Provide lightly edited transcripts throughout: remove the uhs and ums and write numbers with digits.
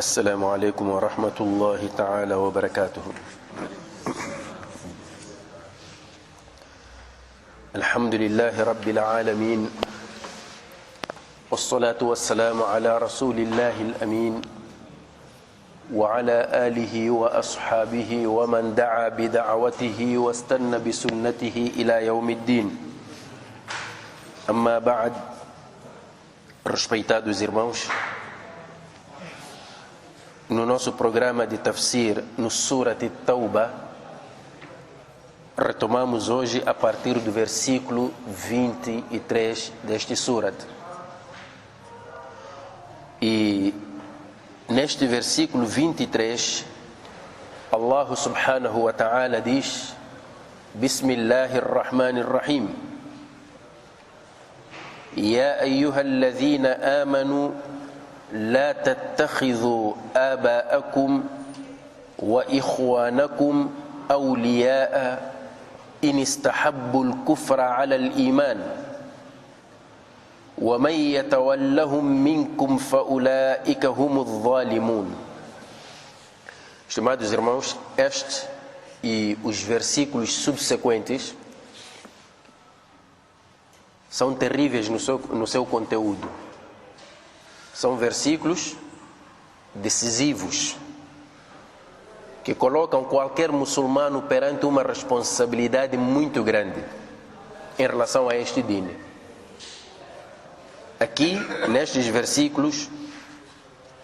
السلام عليكم ورحمة الله تعالى وبركاته. الحمد لله رب العالمين، والصلاة والسلام على رسول الله الأمين وعلى آله وأصحابه ومن دعا بدعوته واستنى بسنته إلى يوم الدين. أما بعد, respeitados irmãos, no nosso programa de tafsir no Surat Tauba, retomamos hoje a partir do versículo 23 deste surat. E neste versículo 23, Allah subhanahu wa ta'ala diz: Bismillahirrahmanirrahim. Ya ayyuhalladhina amanu لا تتخذوا آباءكم وإخوانكم أولياء إن استحبوا الكفر على الإيمان ومن يتولهم منكم فأولئك هم الظالمون. Estimados irmãos, este e os versículos subsequentes são terríveis no seu conteúdo. São versículos decisivos que colocam qualquer muçulmano perante uma responsabilidade muito grande em relação a este dini. Aqui, nestes versículos,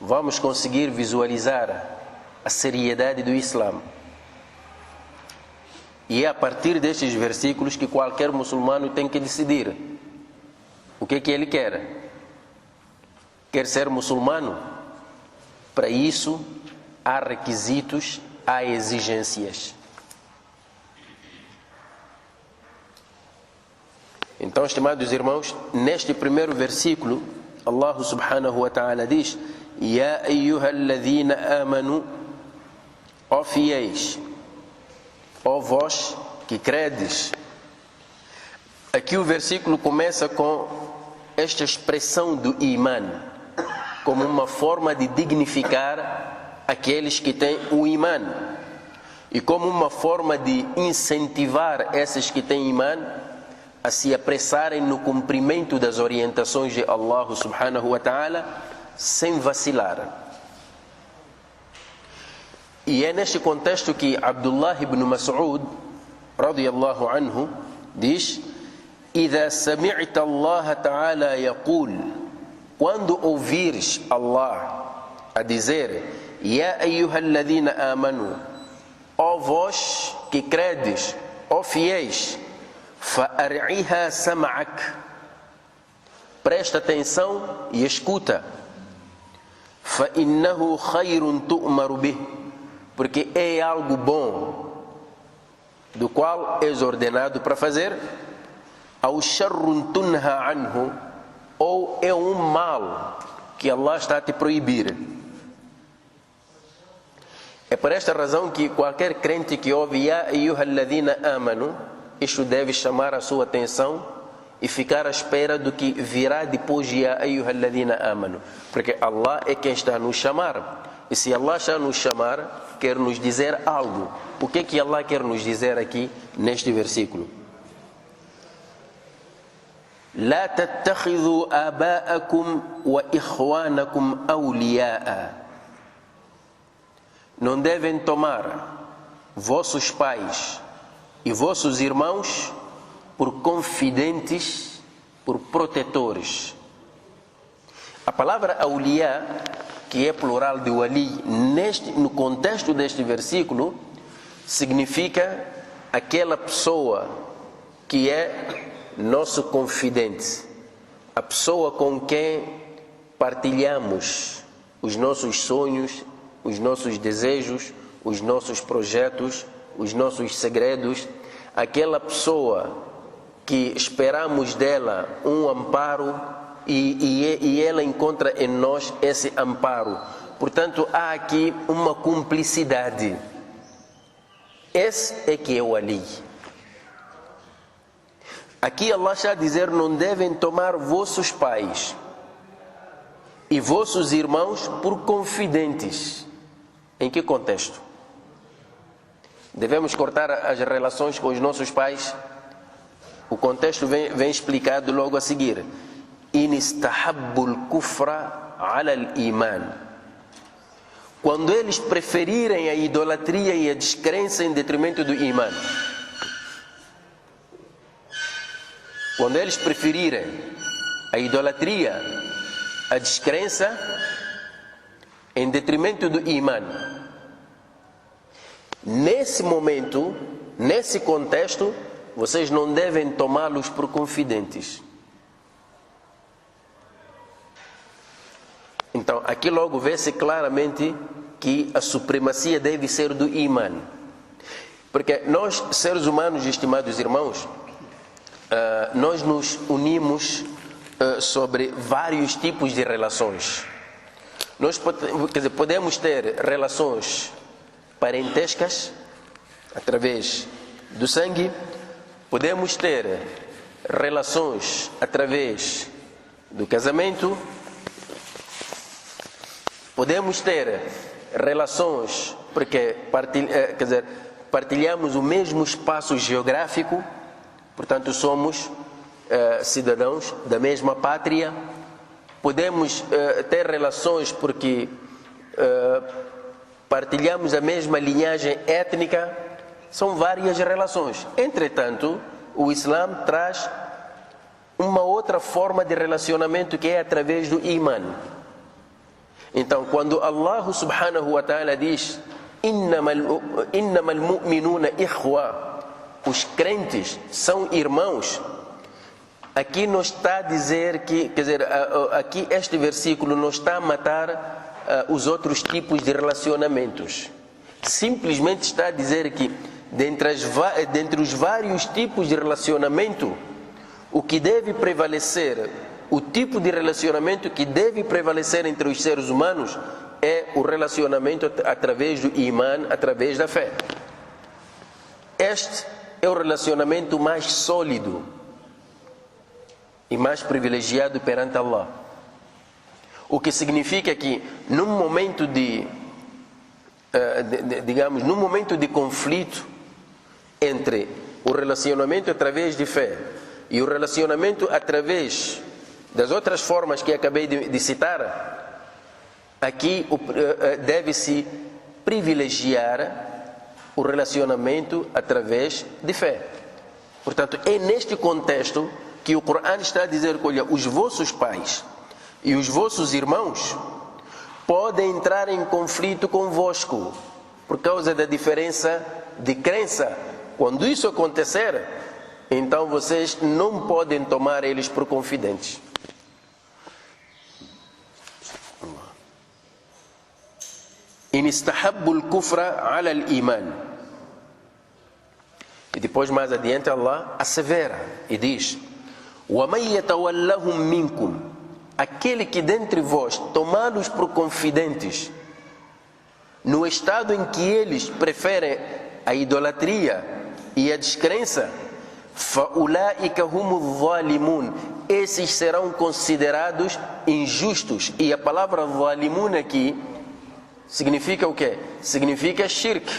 vamos conseguir visualizar a seriedade do Islã. E é a partir destes versículos que qualquer muçulmano tem que decidir o que ele quer. Quer ser muçulmano? Para isso, há requisitos, há exigências. Então, estimados irmãos, neste primeiro versículo, Allah subhanahu wa ta'ala diz: Ya ayyuhalladhina amanu, ó fiéis, ó vós que credes. Aqui o versículo começa com esta expressão do iman, como uma forma de dignificar aqueles que têm o iman e como uma forma de incentivar esses que têm iman a se apressarem no cumprimento das orientações de Allah subhanahu wa ta'ala sem vacilar. E é neste contexto que Abdullah ibn Mas'ud radiyallahu anhu diz: إذا سمعت الله تعالى يقول, quando ouvires Allah a dizer: Ya ayyuhalladhina amanu, ó vós que credes, ó fiéis, fa'ar'iha sam'ak, presta atenção e escuta, fa'innahu khayrun tu'maru bih, porque é algo bom do qual és ordenado para fazer, aw sharrun tunha anhu, ou é um mal que Allah está a te proibir. É por esta razão que qualquer crente que ouve Ya ayyuhalladhina amanu, isto deve chamar a sua atenção e ficar à espera do que virá depois de Ya ayyuhalladhina amanu, porque Allah é quem está a nos chamar, e se Allah está a nos chamar, quer nos dizer algo. O que é que Allah quer nos dizer aqui neste versículo? لا تتخذوا آباءكم وإخوانكم أولياء. Não devem tomar vossos pais e vossos irmãos por confidentes, por protetores. A palavra awliya, que é plural de wali, no contexto deste versículo, significa aquela pessoa que é nosso confidente, a pessoa com quem partilhamos os nossos sonhos, os nossos desejos, os nossos projetos, os nossos segredos, aquela pessoa que esperamos dela um amparo e ela encontra em nós esse amparo. Portanto, há aqui uma cumplicidade. Esse é que é o Ali. Aqui Allah está a dizer: não devem tomar vossos pais e vossos irmãos por confidentes. Em que contexto? Devemos cortar as relações com os nossos pais? O contexto vem explicado logo a seguir. In istahabbul kufra ala al-iman. Quando eles preferirem a idolatria e a descrença em detrimento do iman. Quando eles preferirem a idolatria, a descrença em detrimento do iman. Nesse momento, nesse contexto, vocês não devem tomá-los por confidentes. Então, aqui logo vê-se claramente que a supremacia deve ser do iman. Porque nós, seres humanos, estimados irmãos, nós nos unimos sobre vários tipos de relações. Nós podemos ter relações parentescas, através do sangue. Podemos ter relações através do casamento. Podemos ter relações porque partilhamos o mesmo espaço geográfico, portanto somos cidadãos da mesma pátria. Podemos ter relações porque partilhamos a mesma linhagem étnica. São várias relações. Entretanto, o Islã traz uma outra forma de relacionamento que é através do iman. Então, quando Allah subhanahu wa ta'ala diz innamal mu'minuna ikhwa, os crentes são irmãos, aqui não está a dizer que, aqui este versículo não está a matar os outros tipos de relacionamentos. Simplesmente está a dizer que dentre os vários tipos de relacionamento, o que deve prevalecer, o tipo de relacionamento que deve prevalecer entre os seres humanos é o relacionamento através do iman, através da fé. Este é o relacionamento mais sólido e mais privilegiado perante Allah. O que significa que num momento num momento de conflito entre o relacionamento através de fé e o relacionamento através das outras formas que acabei de citar, aqui deve-se privilegiar o relacionamento através de fé. Portanto, é neste contexto que o Corão está a dizer que, olha, os vossos pais e os vossos irmãos podem entrar em conflito convosco por causa da diferença de crença. Quando isso acontecer, então vocês não podem tomar eles por confidentes. In istahabbul kufra ala al-iman. E depois, mais adiante, Allah assevera e diz: وَمَنْ يَتَوَلَّهُمْ مِنْكُمْ, aquele que dentre vós tomá-los por confidentes, no estado em que eles preferem a idolatria e a descrença, فَأُولَٰئِكَ هُمُ الظَّالِمُونَ, esses serão considerados injustos. E a palavra ظالمون aqui significa o quê? Significa shirk.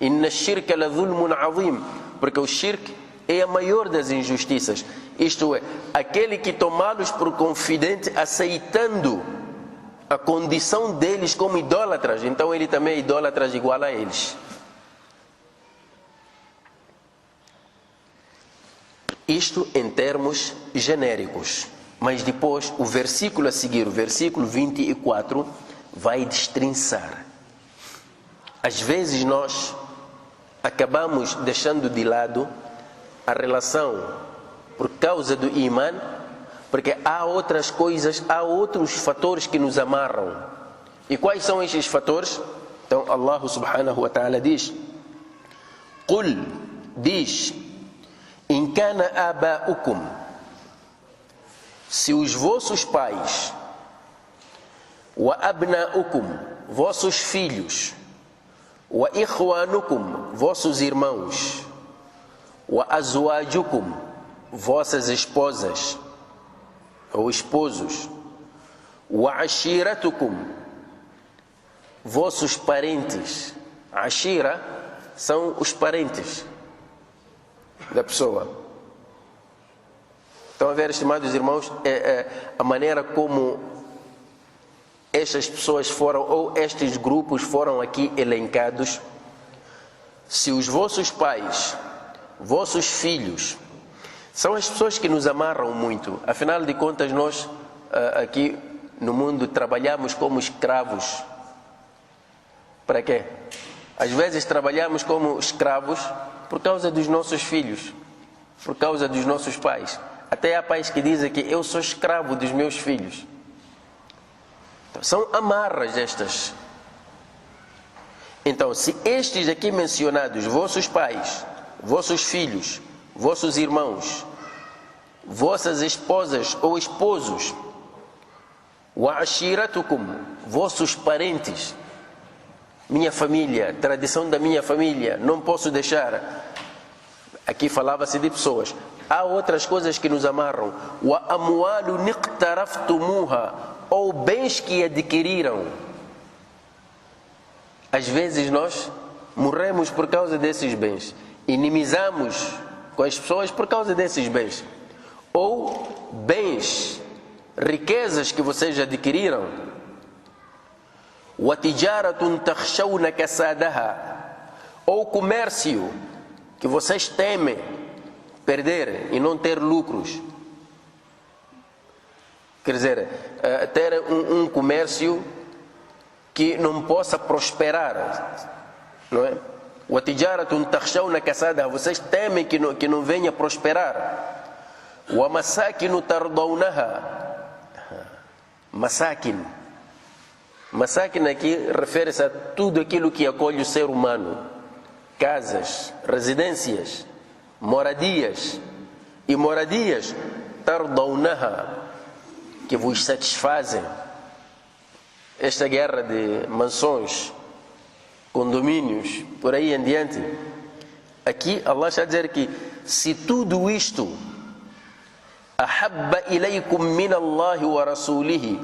Inna shirka la dhulmun azim, porque o shirk é a maior das injustiças. Isto é, aquele que tomá-los por confidente aceitando a condição deles como idólatras, então ele também é idólatras igual a eles. Isto em termos genéricos. Mas depois o versículo a seguir, o versículo 24, vai destrinçar. Às vezes nós acabamos deixando de lado a relação por causa do iman, porque há outras coisas, há outros fatores que nos amarram. E quais são estes fatores? Então Allah subhanahu wa ta'ala diz: Qul, diz, in kana aba'ukum, se os vossos pais, wa abna'ukum, vossos filhos, wa ikhwanukum, vossos irmãos, wa azwajukum, vossas esposas ou esposos, wa ashiratukum, vossos parentes. Ashira são os parentes da pessoa. Estão a ver, estimados irmãos, a maneira como estas pessoas foram, ou estes grupos foram aqui elencados. Se os vossos pais, vossos filhos, são as pessoas que nos amarram muito. Afinal de contas, nós aqui no mundo trabalhamos como escravos. Para quê? Às vezes trabalhamos como escravos por causa dos nossos filhos, por causa dos nossos pais. Até há pais que dizem que eu sou escravo dos meus filhos. Então, são amarras estas. Então, se estes aqui mencionados, vossos pais, vossos filhos, vossos irmãos, vossas esposas ou esposos, wa ashiratukum, vossos parentes, minha família, tradição da minha família, não posso deixar. Aqui falava-se de pessoas. Há outras coisas que nos amarram. Wa amwalu niqtaraftumuha, ou bens que adquiriram. Às vezes nós morremos por causa desses bens. Inimizamos com as pessoas por causa desses bens. Ou bens, riquezas que vocês adquiriram. وَتِجَارَةٌ تَخْشَوْنَ كَسَادَهَا, ou comércio que vocês temem perder e não ter lucros. Quer dizer, ter um comércio que não possa prosperar, não é? وَتِجَارَةٌ تَخْشَوْنَ كَسَادَهَا, vocês temem que não venha prosperar. وَمَسَاكِنُ تَرْضَوْنَهَا, masakin. Masakin aqui refere-se a tudo aquilo que acolhe o ser humano. Casas, residências, moradias. E moradias, tardaunaha, que vos satisfazem. Esta guerra de mansões, condomínios, por aí em diante. Aqui Allah está a dizer que se tudo isto ahabba ilaykum min Allahi wa rasulihi,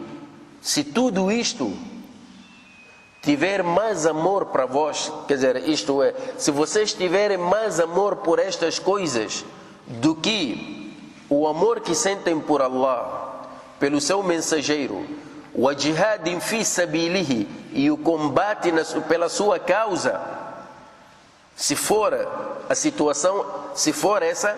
se tudo isto tiver mais amor para vós, quer dizer, isto é, se vocês tiverem mais amor por estas coisas do que o amor que sentem por Allah, pelo seu mensageiro, o jihadin fi sabilihi, e o combate pela sua causa, se for a situação, se for essa,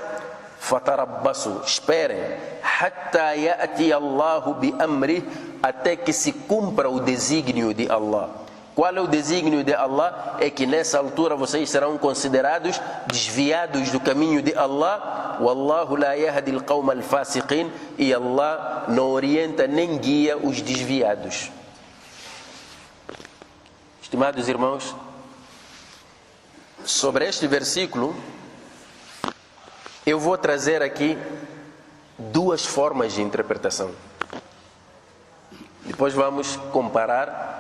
fatarabbasu, esperem, hatta ya'ti Allahu bi amrih, até que se cumpra o desígnio de Allah. Qual é o desígnio de Allah? É que nessa altura vocês serão considerados desviados do caminho de Allah. Wallahu la yahdi al-qawma al-fasiqin, e Allah não orienta nem guia os desviados. Estimados irmãos, sobre este versículo eu vou trazer aqui duas formas de interpretação. Depois vamos comparar,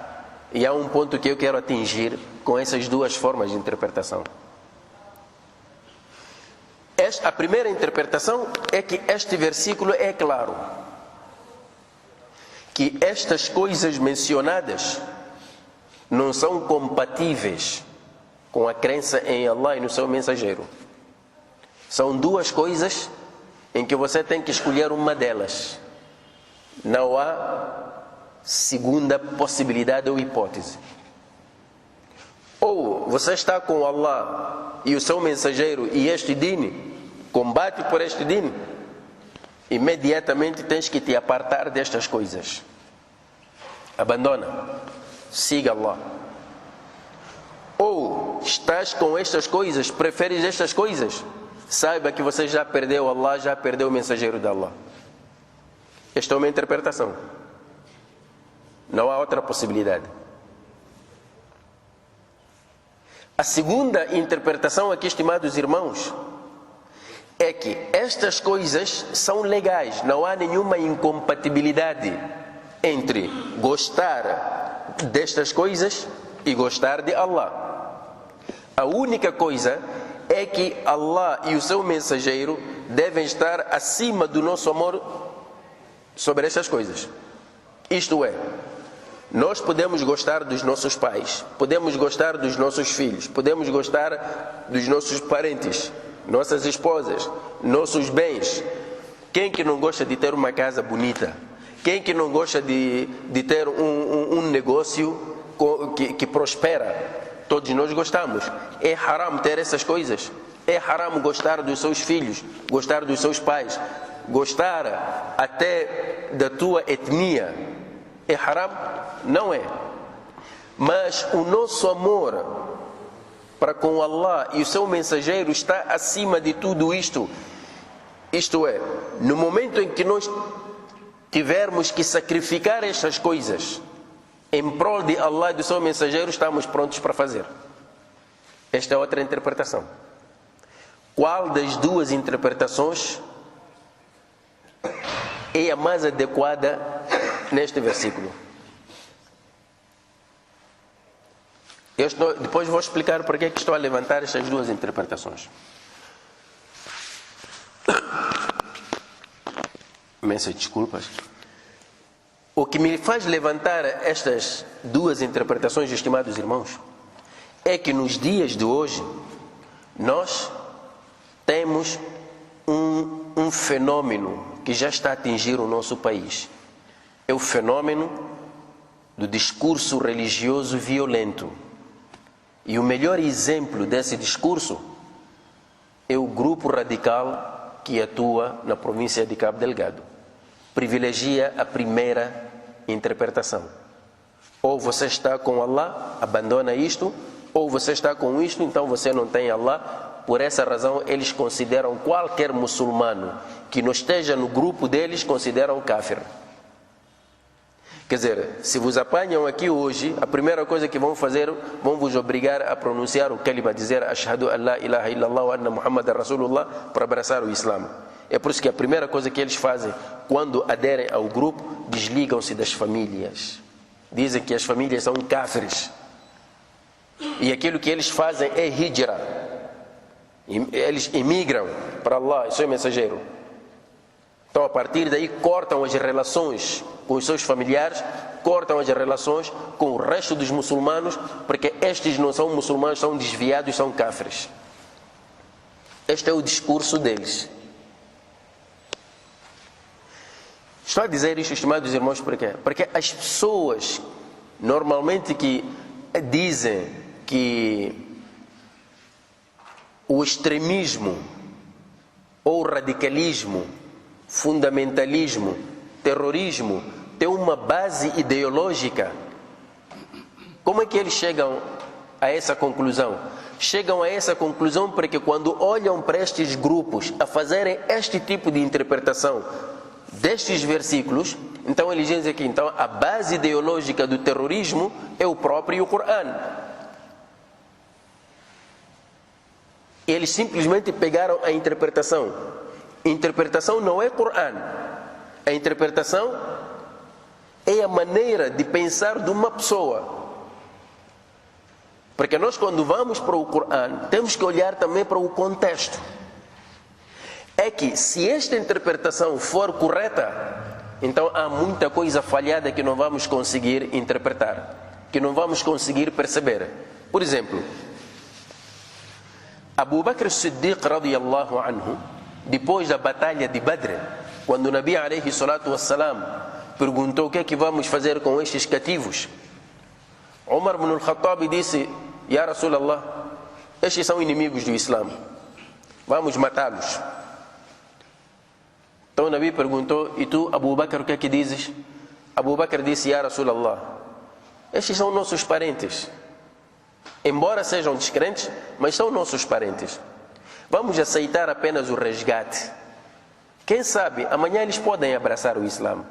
e há um ponto que eu quero atingir com essas duas formas de interpretação. A primeira interpretação é que este versículo é claro, que estas coisas mencionadas não são compatíveis com a crença em Allah e no seu mensageiro. São duas coisas em que você tem que escolher uma delas. Não há segunda possibilidade ou hipótese. Ou você está com Allah e o seu mensageiro e este deen, combate por este deen, imediatamente tens que te apartar destas coisas. Abandona, siga Allah. Ou estás com estas coisas, preferes estas coisas, saiba que você já perdeu Allah, já perdeu o mensageiro de Allah. Esta é uma interpretação. Não há outra possibilidade. A segunda interpretação aqui, estimados irmãos, é que estas coisas são legais. Não há nenhuma incompatibilidade entre gostar destas coisas e gostar de Allah. A única coisa é que Allah e o seu mensageiro devem estar acima do nosso amor sobre estas coisas. Isto é, nós podemos gostar dos nossos pais, podemos gostar dos nossos filhos, podemos gostar dos nossos parentes, nossas esposas, nossos bens. Quem que não gosta de ter uma casa bonita? Quem que não gosta de ter um negócio que prospera? Todos nós gostamos. É haram ter essas coisas. É haram gostar dos seus filhos, gostar dos seus pais, gostar até da tua etnia. É haram? Não é. Mas o nosso amor para com Allah e o seu mensageiro está acima de tudo isto. Isto é, no momento em que nós tivermos que sacrificar estas coisas em prol de Allah e do seu mensageiro, estamos prontos para fazer. Esta é outra interpretação. Qual das duas interpretações é a mais adequada neste versículo? Depois vou explicar porque é que estou a levantar estas duas interpretações. Imensas desculpas. O que me faz levantar estas duas interpretações, estimados irmãos, é que nos dias de hoje nós temos um fenômeno que já está a atingir o nosso país. É o fenômeno do discurso religioso violento. E o melhor exemplo desse discurso é o grupo radical que atua na província de Cabo Delgado. Privilegia a primeira interpretação. Ou você está com Allah, abandona isto, ou você está com isto, então você não tem Allah. Por essa razão, eles consideram qualquer muçulmano que não esteja no grupo deles, consideram kafir. Quer dizer, se vos apanham aqui hoje, a primeira coisa que vão fazer, vão vos obrigar a pronunciar o kalima, dizer Ashhadu an la ilaha illallah wa anna Muhammadan Rasulullah, para abraçar o Islã. É por isso que a primeira coisa que eles fazem quando aderem ao grupo, desligam-se das famílias. Dizem que as famílias são kafirs. E aquilo que eles fazem é hijra. Eles emigram para Allah e seu mensageiro. Então, a partir daí, cortam as relações com os seus familiares, cortam as relações com o resto dos muçulmanos, porque estes não são muçulmanos, são desviados, são kafirs. Este é o discurso deles. Estou a dizer isto, estimados irmãos, por quê? Porque as pessoas, normalmente, que dizem que o extremismo ou o radicalismo, fundamentalismo, terrorismo, tem uma base ideológica. Como é que eles chegam a essa conclusão? Chegam a essa conclusão porque quando olham para estes grupos a fazerem este tipo de interpretação destes versículos, então eles dizem que então a base ideológica do terrorismo é o próprio Corão. Eles simplesmente pegaram a interpretação. Interpretação não é Corão. A interpretação é a maneira de pensar de uma pessoa. Porque nós, quando vamos para o Corão, temos que olhar também para o contexto. É que se esta interpretação for correta, então há muita coisa falhada que não vamos conseguir interpretar, que não vamos conseguir perceber. Por exemplo, Abu Bakr as-Siddiq radiyallahu anhu, depois da batalha de Badr, quando o Nabi alayhi salatu wassalam perguntou o que é que vamos fazer com estes cativos, Umar ibn al-Khattab disse: Ya Rasulallah, estes são inimigos do Islã, vamos matá-los. Então o Nabi perguntou: e tu, Abu Bakr, o que é que dizes? Abu Bakr disse: Ya Rasulallah, estes são nossos parentes. Embora sejam descrentes, mas são nossos parentes. Vamos aceitar apenas o resgate. Quem sabe, amanhã eles podem abraçar o Islã.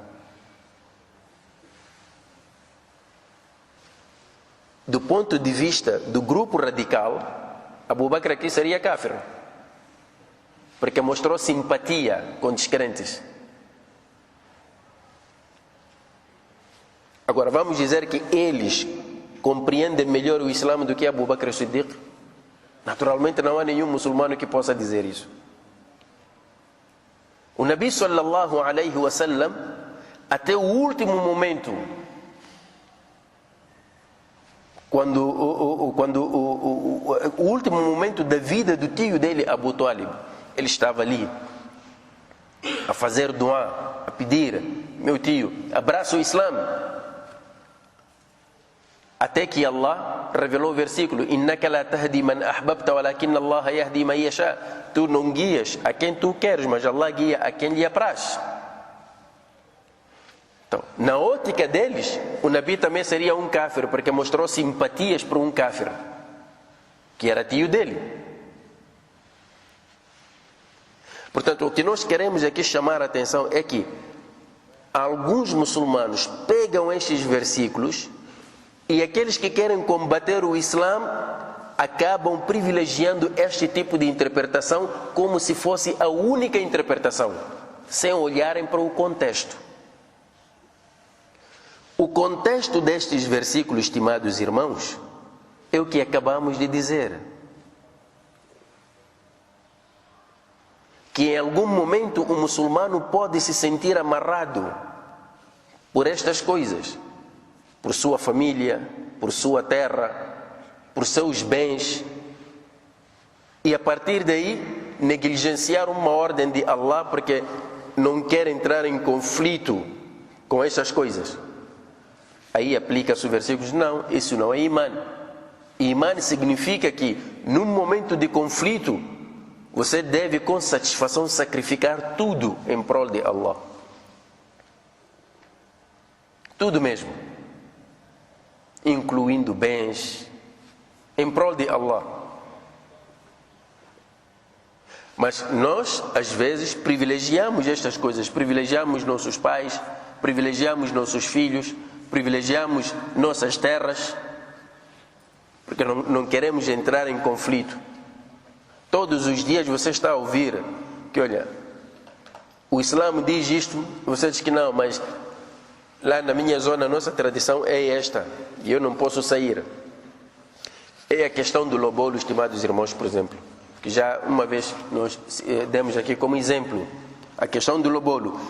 Do ponto de vista do grupo radical, Abu Bakr aqui seria kafir, porque mostrou simpatia com descrentes. Agora, vamos dizer que eles compreendem melhor o Islã do que Abu Bakr as-Siddiq? Naturalmente não há nenhum muçulmano que possa dizer isso. O Nabi sallallahu alaihi wasallam até o último momento, quando o último momento da vida do tio dele, Abu Talib, ele estava ali a fazer dua, a pedir: meu tio, abraça o Islã. Até que Allah revelou o versículo: innaka la tahdi man ahbabta walakin Allah yahdi man yasha. Tu não guias a quem tu queres, mas Allah guia a quem lhe apraz. Então, na ótica deles, o Nabi também seria um kafir, porque mostrou simpatias por um kafir, que era tio dele. Portanto, o que nós queremos aqui chamar a atenção é que alguns muçulmanos pegam estes versículos e aqueles que querem combater o Islã acabam privilegiando este tipo de interpretação como se fosse a única interpretação, sem olharem para o contexto. O contexto destes versículos, estimados irmãos, é o que acabamos de dizer. Que em algum momento o muçulmano pode se sentir amarrado por estas coisas, por sua família, por sua terra, por seus bens, e a partir daí negligenciar uma ordem de Allah porque não quer entrar em conflito com estas coisas. Aí aplica-se o versículo: não, isso não é imã. Imã significa que num momento de conflito você deve com satisfação sacrificar tudo em prol de Allah. Tudo mesmo, incluindo bens, em prol de Allah. Mas nós, às vezes, privilegiamos estas coisas, privilegiamos nossos pais, privilegiamos nossos filhos, privilegiamos nossas terras, porque não queremos entrar em conflito. Todos os dias você está a ouvir que, olha, o Islã diz isto, você diz que não, mas lá na minha zona, a nossa tradição é esta, e eu não posso sair. É a questão do lobolo, estimados irmãos, por exemplo, que já uma vez nós demos aqui como exemplo, a questão do lobolo.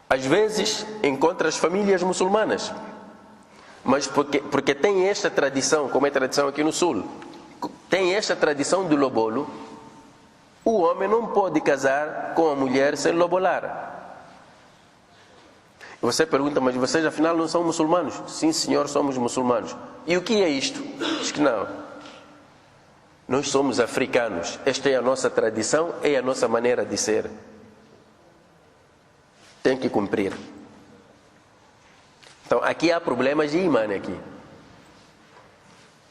Às vezes encontra as famílias muçulmanas, mas porque tem esta tradição, como é tradição aqui no sul, tem esta tradição do lobolo, o homem não pode casar com a mulher sem lobolar. Você pergunta: mas vocês afinal não são muçulmanos? Sim, senhor, somos muçulmanos. E o que é isto? Diz que não. Nós somos africanos. Esta é a nossa tradição, é a nossa maneira de ser. Tem que cumprir. Então, aqui há problemas de imã aqui.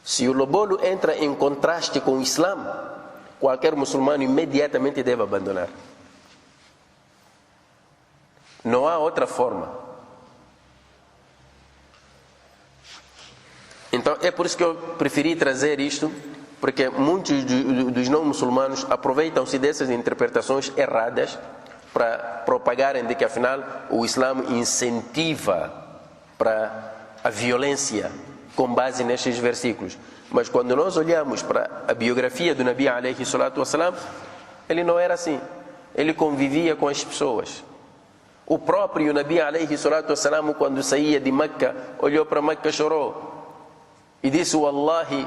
Se o lobolo entra em contraste com o Islã, qualquer muçulmano imediatamente deve abandonar. Não há outra forma. Então é por isso que eu preferi trazer isto, porque muitos dos não muçulmanos aproveitam-se dessas interpretações erradas para propagarem de que afinal o Islã incentiva para a violência com base nestes versículos. Mas quando nós olhamos para a biografia do Nabi alayhi salatu wassalam, ele não era assim. Ele convivia com as pessoas. O próprio Nabi alayhi salatu wassalam, quando saía de Meca, olhou para Meca, chorou e disse: Wallahi,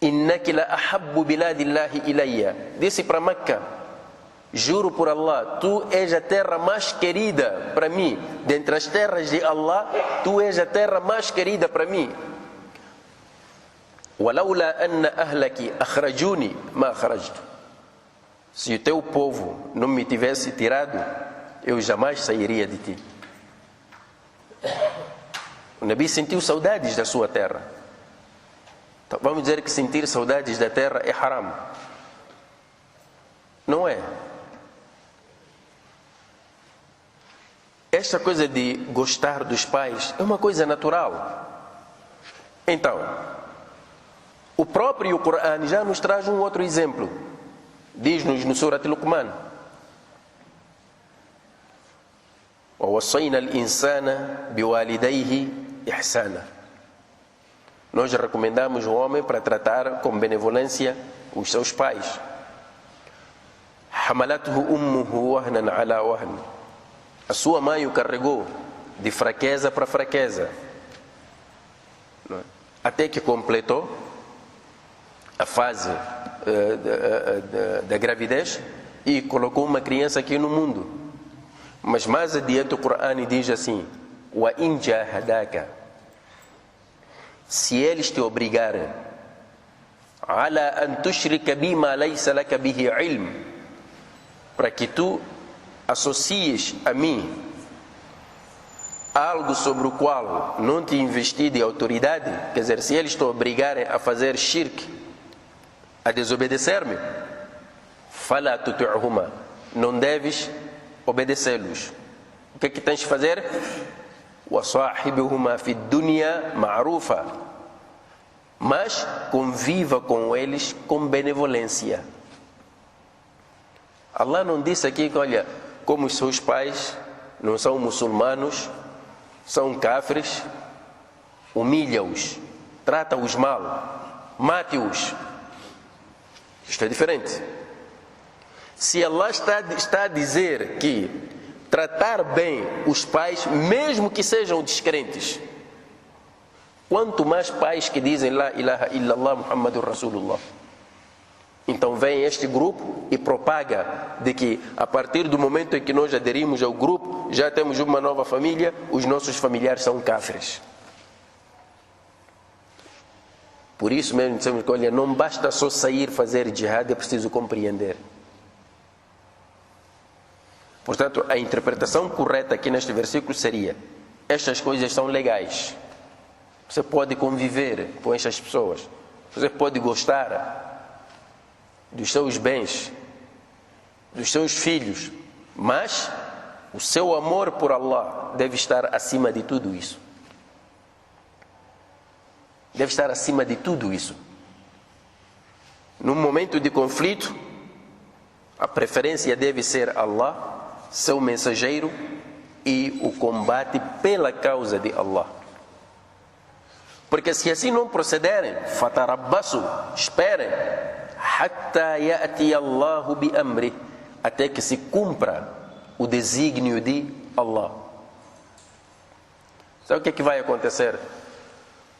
innaki la ahabbu biladillahi ilayya. Disse para Meca: juro por Allah, tu és a terra mais querida para mim. Dentre as terras de Allah, tu és a terra mais querida para mim. Walaula anna ahlaki akhrajuni ma kharajtu. Se o teu povo não me tivesse tirado, eu jamais sairia de ti. O Nabi sentiu saudades da sua terra. Então, vamos dizer que sentir saudades da terra é haram? Não é. Esta coisa de gostar dos pais é uma coisa natural. Então, o próprio Corão já nos traz um outro exemplo. Diz-nos no Surat Luqman: وَوَصَّيْنَا الْإِنسَانَ بِوَالِدَيْهِ إِحْسَانًا. Nós recomendamos o homem para tratar com benevolência os seus pais. حَمَلَتْهُ أُمُّهُ وَهْنًا عَلَى وَهْنٍ. A sua mãe o carregou de fraqueza para fraqueza, até que completou a fase da gravidez e colocou uma criança aqui no mundo. Mas mais adiante o Corão diz assim: "Wa in jahadaka", se eles te obrigarem, "ala an tushrika bima laysa laka bihi ilm", para que tu associes a mim algo sobre o qual não te investi de autoridade, quer dizer, se eles te obrigarem a fazer shirk, a desobedecer-me, fala tuti'huma, não deves obedecê-los. O que é que tens de fazer? Wa sahibuhuma fi dunya ma'rufa, mas conviva com eles com benevolência. Allah não disse aqui que, olha, como os seus pais não são muçulmanos, são cáfires, humilha-os, trata-os mal, mate-os. Isto é diferente. Se Allah está a dizer que tratar bem os pais, mesmo que sejam descrentes, quanto mais pais que dizem La ilaha illallah Muhammadur Rasulullah. Então vem este grupo e propaga de que a partir do momento em que nós aderimos ao grupo, já temos uma nova família, os nossos familiares são cáfires. Por isso mesmo dizemos que, olha, não basta só sair fazer jihad, é preciso compreender. Portanto, a interpretação correta aqui neste versículo seria: estas coisas são legais. Você pode conviver com estas pessoas. Você pode gostar dos seus bens, dos seus filhos, mas o seu amor por Allah deve estar acima de tudo isso. Deve estar acima de tudo isso. Num momento de conflito, a preferência deve ser Allah, seu mensageiro e o combate pela causa de Allah. Porque se assim não procederem, fatarabbasu, esperem, hatta ya'ti Allahu bi amri, até que se cumpra o desígnio de Allah. Sabe o que é que vai acontecer?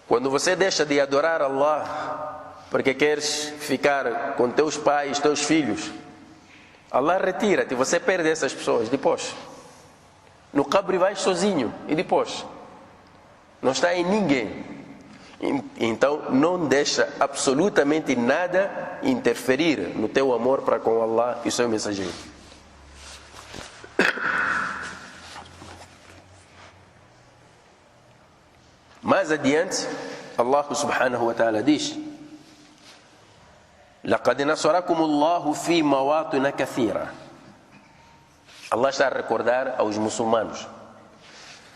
Quando você deixa de adorar Allah porque queres ficar com teus pais, teus filhos, Allah retira-te, você perde essas pessoas. Depois, no cabri vais sozinho e depois não está em ninguém. Então não deixa absolutamente nada interferir no teu amor para com Allah e o seu mensageiro. Mais adiante, Allah subhanahu wa ta'ala diz: لَقَدْ نَصَرَكُمُ اللَّهُ فِي مَوَاطِنَ كَثِيرًا. Allah está a recordar aos muçulmanos.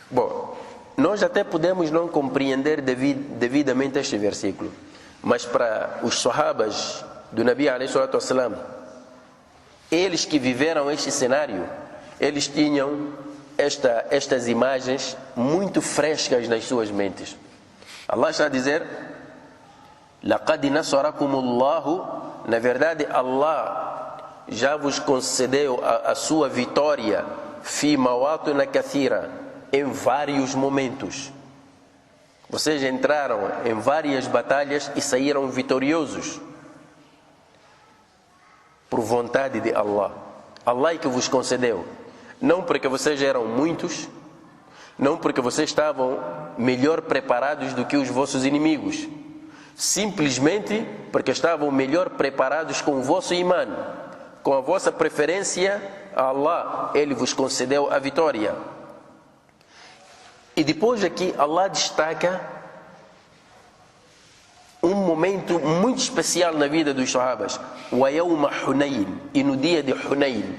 Bom, nós até podemos não compreender devidamente este versículo, mas para os sahabas do Nabi alayhi salatu wassalam, eles que viveram este cenário, eles tinham estas imagens muito frescas nas suas mentes. Allah está a dizer: لَقَدْ نَصَرَكُمُ اللَّهُ. Na verdade, Allah já vos concedeu a sua vitória, fi mawatina kathira, em vários momentos. Vocês entraram em várias batalhas e saíram vitoriosos por vontade de Allah. Allah é que vos concedeu, não porque vocês eram muitos, não porque vocês estavam melhor preparados do que os vossos inimigos, simplesmente porque estavam melhor preparados com o vosso imã, com a vossa preferência a Allah, Ele vos concedeu a vitória. E depois aqui Allah destaca um momento muito especial na vida dos sahabas, wa yawma Hunayn, e no dia de Hunayn.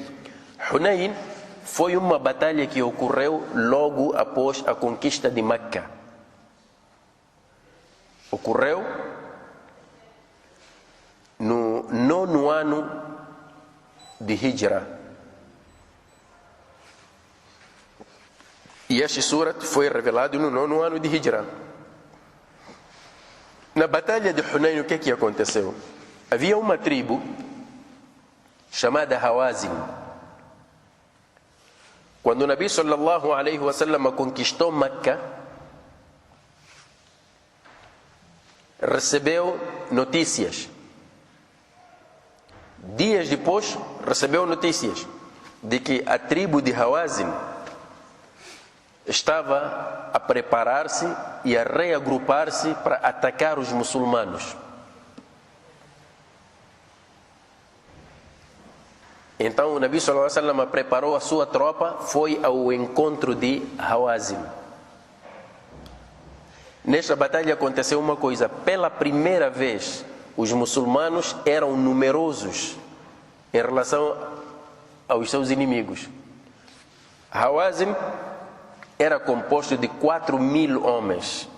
Hunayn foi uma batalha que ocorreu logo após a conquista de Meca. Ocorreu no 9º ano de Hijra. E este surat foi revelado no 9º ano de Hijra. Na batalha de Hunayn, o que é que aconteceu? Havia uma tribo chamada Hawazin. Quando o Nabi sallallahu alaihi wasallam conquistou Meca, recebeu notícias. Dias depois, recebeu notícias de que a tribo de Hawazin estava a preparar-se e a reagrupar-se para atacar os muçulmanos. Então o Nabi sallallahu alaihi wasallam preparou a sua tropa, foi ao encontro de Hawazin. Nesta batalha aconteceu uma coisa: pela primeira vez os muçulmanos eram numerosos em relação aos seus inimigos. Hawazin era composto de 4.000 homens,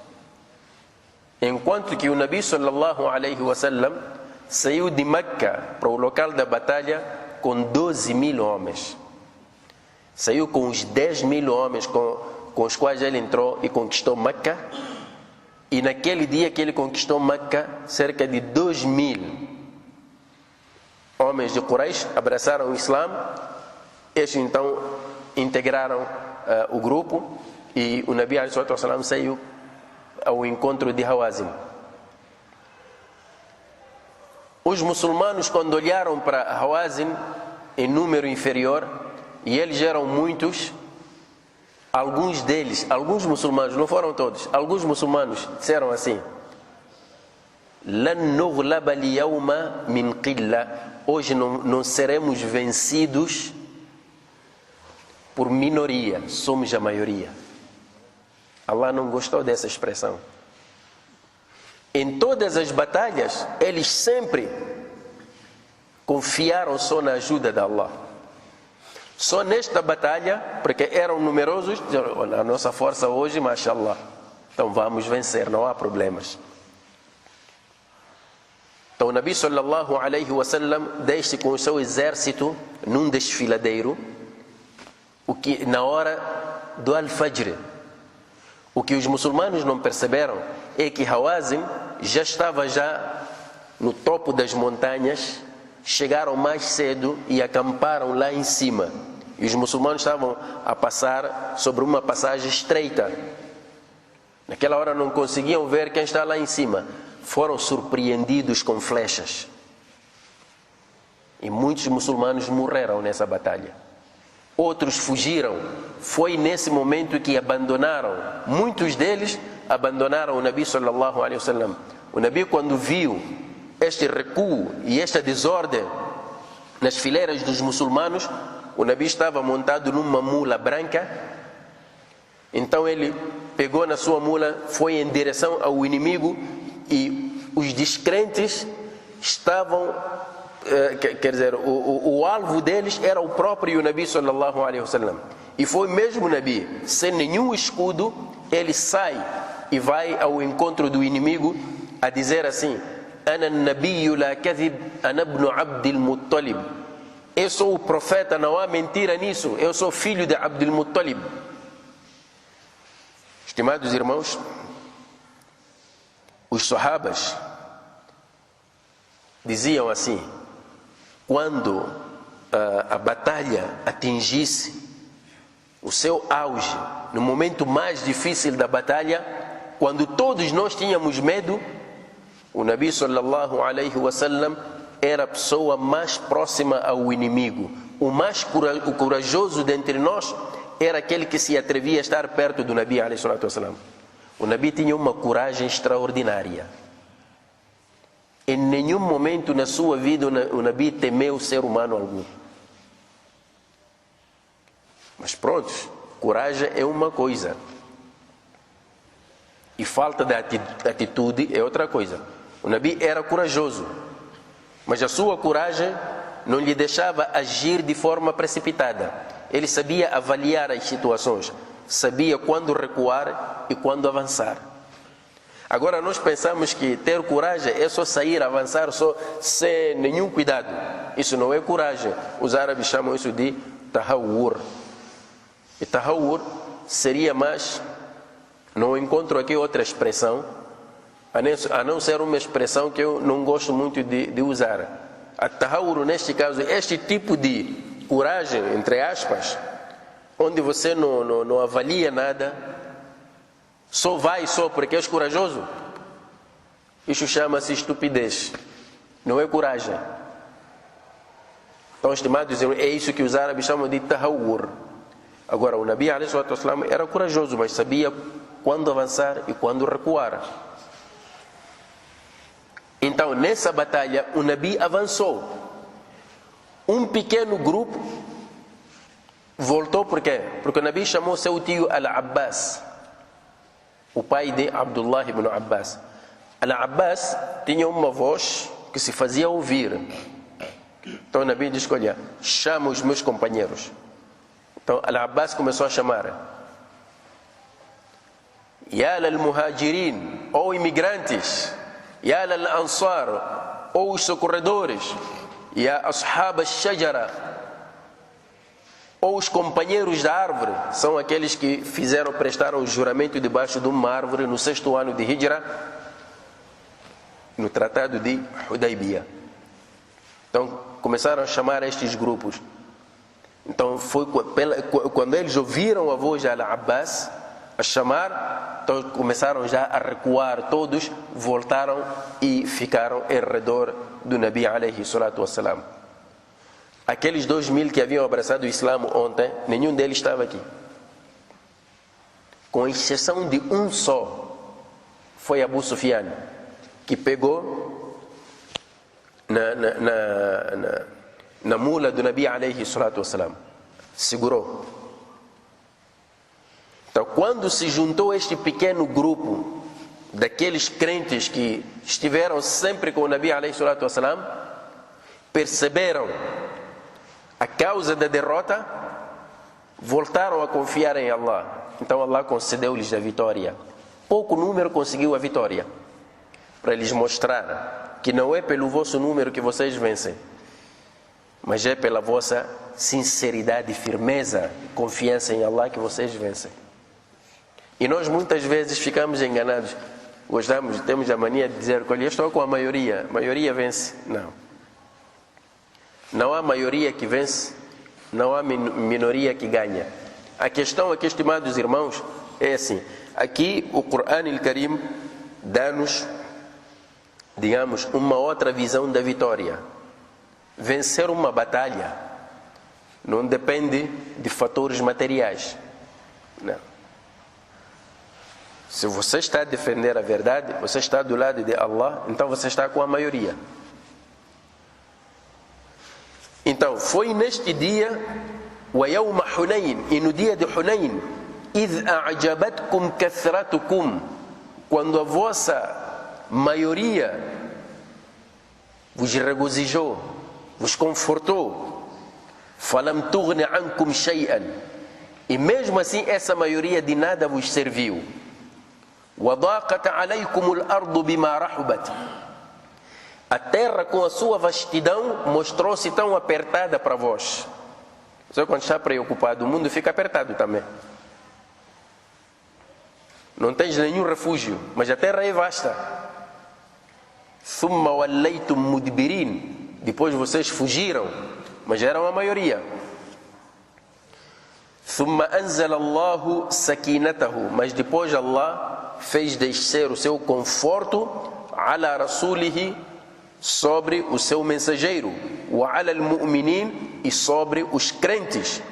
enquanto que o Nabi sallallahu alaihi wasallam saiu de Meca para o local da batalha com 12.000 homens. Saiu com os 10.000 homens com os quais ele entrou e conquistou Meca. E naquele dia que ele conquistou Meca, cerca de 2.000 homens de Quraysh abraçaram o Islã. Estes então integraram o grupo e o Nabi alaihi wasallam saiu ao encontro de Hawazin. Os muçulmanos, quando olharam para Hawazin em número inferior, e eles eram muitos, alguns deles, alguns muçulmanos, não foram todos, alguns muçulmanos disseram assim: Lan nughlaba al-yawma min qilla. Hoje não seremos vencidos por minoria, somos a maioria. Allah não gostou dessa expressão. Em todas as batalhas, eles sempre confiaram só na ajuda de Allah. Só nesta batalha, porque eram numerosos, a nossa força hoje, mashallah, então vamos vencer, não há problemas. Então o Nabi sallallahu alaihi wasallam desce com o seu exército num desfiladeiro, o que na hora do Al-Fajr. O que os muçulmanos não perceberam é que Hawazin já estava no topo das montanhas, chegaram mais cedo e acamparam lá em cima. E os muçulmanos estavam a passar sobre uma passagem estreita. Naquela hora não conseguiam ver quem está lá em cima. Foram surpreendidos com flechas. E muitos muçulmanos morreram nessa batalha. Outros fugiram. Foi nesse momento que abandonaram. Muitos deles abandonaram o Nabi sallallahu alaihi wasallam. O Nabi, quando viu este recuo e esta desordem nas fileiras dos muçulmanos, o Nabi estava montado numa mula branca. Então ele pegou na sua mula, foi em direção ao inimigo, e os descrentes estavam, quer dizer, o alvo deles era o próprio Nabi sallallahu alaihi wasallam. E foi mesmo o Nabi, sem nenhum escudo, ele sai e vai ao encontro do inimigo a dizer assim: Ana nabiyyu la kadhib, ana ibn Abdul Muttalib. Eu sou o profeta, não há mentira nisso, eu sou filho de Abdul Muttalib. Estimados irmãos, os sahabas diziam assim: quando a batalha atingisse o seu auge, no momento mais difícil da batalha, quando todos nós tínhamos medo, o Nabi sallallahu alaihi wasallam era a pessoa mais próxima ao inimigo. O corajoso dentre nós era aquele que se atrevia a estar perto do Nabi alaihi wasallam. O Nabi tinha uma coragem extraordinária. Em nenhum momento na sua vida o Nabi temeu ser humano algum. Mas pronto, coragem é uma coisa e falta de atitude é outra coisa. O Nabi era corajoso, mas a sua coragem não lhe deixava agir de forma precipitada. Ele sabia avaliar as situações, sabia quando recuar e quando avançar. Agora nós pensamos que ter coragem é só sair, avançar, só sem nenhum cuidado. Isso não é coragem. Os árabes chamam isso de tahawur. E tahawur seria mais, não encontro aqui outra expressão, a não ser uma expressão que eu não gosto muito de usar. A tahawur, neste caso, este tipo de coragem, entre aspas, onde você não avalia nada, só vai só porque és corajoso, isso chama-se estupidez, não é coragem. Então, estimados, é isso que os árabes chamam de tahawur. Agora, o Nabi alayhi salatu wassalam era corajoso, mas sabia quando avançar e quando recuar. Então, nessa batalha, o Nabi avançou. Um pequeno grupo voltou, por quê? Porque o Nabi chamou seu tio Al-Abbas, o pai de Abdullah ibn Abbas. Al-Abbas tinha uma voz que se fazia ouvir. Então o Nabi disse: olha, chama os meus companheiros. Então Al-Abbas começou a chamar: Ya al-Muhajirin, ou imigrantes, Ya al-Ansar, ou os socorredores, Ya Ashab al-Shajara, ou os companheiros da árvore, são aqueles que prestaram o juramento debaixo de uma árvore no 6º ano de Hijra, no tratado de Hudaybiyah. Então começaram a chamar estes grupos. Então foi quando eles ouviram a voz de Al-Abbas a chamar, então começaram já a recuar, todos voltaram e ficaram em redor do Nabi alayhi salatu wassalam. Aqueles 2.000 que haviam abraçado o Islã ontem, nenhum deles estava aqui, com exceção de um só. Foi Abu Sufyan, que pegou na mula do Nabi alayhi salatu wassalam, segurou. Então, quando se juntou este pequeno grupo daqueles crentes que estiveram sempre com o Nabi alayhi salatu wassalam, perceberam a causa da derrota, voltaram a confiar em Allah. Então Allah concedeu-lhes a vitória. Pouco número conseguiu a vitória, para eles mostrar que não é pelo vosso número que vocês vencem, mas é pela vossa sinceridade, firmeza, confiança em Allah que vocês vencem. E nós muitas vezes ficamos enganados. Temos a mania de dizer: olha, eu estou com a maioria vence. Não há maioria que vence, não há minoria que ganha. A questão aqui, estimados irmãos, é assim: aqui o Qur'an al-Karim dá-nos, digamos, uma outra visão da vitória. Vencer uma batalha não depende de fatores materiais. Não. Se você está a defender a verdade, você está do lado de Allah, então você está com a maioria. Então, foi neste dia, وَيَوْمَ حُنَيْنٍ, e no dia de Hunayn, إِذْ أَعْجَبَتْكُمْ كَثْرَتُكُمْ, quando a vossa maioria vos regozijou, vos confortou, فَلَمْ تُغْنِ عَنْكُمْ شَيْئًا, e mesmo assim essa maioria de nada vos serviu. وَضَاقَتْ عَلَيْكُمُ الْأَرْضُ بِمَا رَحُبَتْ, a terra com a sua vastidão mostrou-se tão apertada para vós. Só quando está preocupado, o mundo fica apertado também. Não tens nenhum refúgio, mas a terra é vasta. ثُمَّ وَلَّيْتُمْ مُدْبِرِينَ, depois vocês fugiram, mas eram a maioria. ثُمَّ أَنزَلَ اللَّهُ سَكِينَتَهُ, mas depois Allah fez descer o seu conforto على رسوله, sobre o seu mensageiro, وعلى المؤمنين, e sobre os crentes,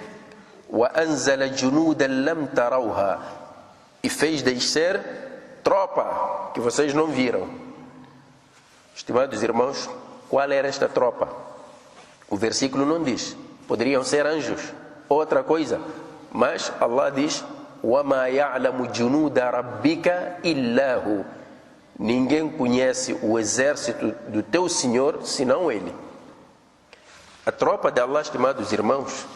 وأنزل جنودا لم تروها, e fez descer tropa que vocês não viram. Estimados irmãos, qual era esta tropa? O versículo não diz. Poderiam ser anjos, outra coisa, mas Allah diz: وَمَا يَعْلَمُ جُنُودَ رَبِّكَ إِلَّا هُ, ninguém conhece o exército do teu Senhor senão Ele. A tropa de Allah, estimados irmãos,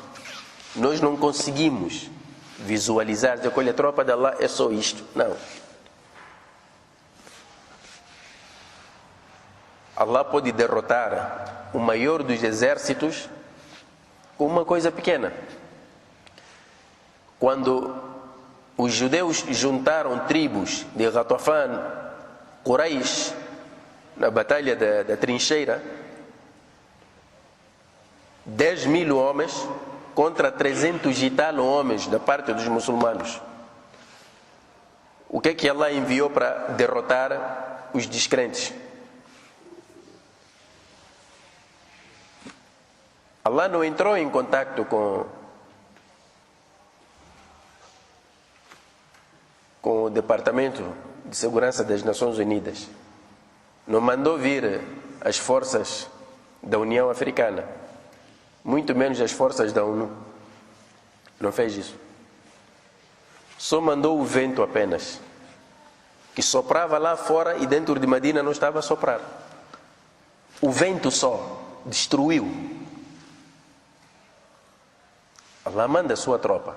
nós não conseguimos visualizar, dizer: olha, a tropa de Allah é só isto. Não. Allah pode derrotar o maior dos exércitos com uma coisa pequena. Quando os judeus juntaram tribos de Ghatafan, Quraish, na batalha da trincheira, 10.000 homens contra 300 e tal homens da parte dos muçulmanos. O que é que Allah enviou para derrotar os descrentes? Allah não entrou em contato com o Departamento de Segurança das Nações Unidas. Não mandou vir as forças da União Africana, muito menos as forças da ONU. Não fez isso. Só mandou o vento apenas, que soprava lá fora e dentro de Medina não estava a soprar. O vento só destruiu. Allah manda a sua tropa.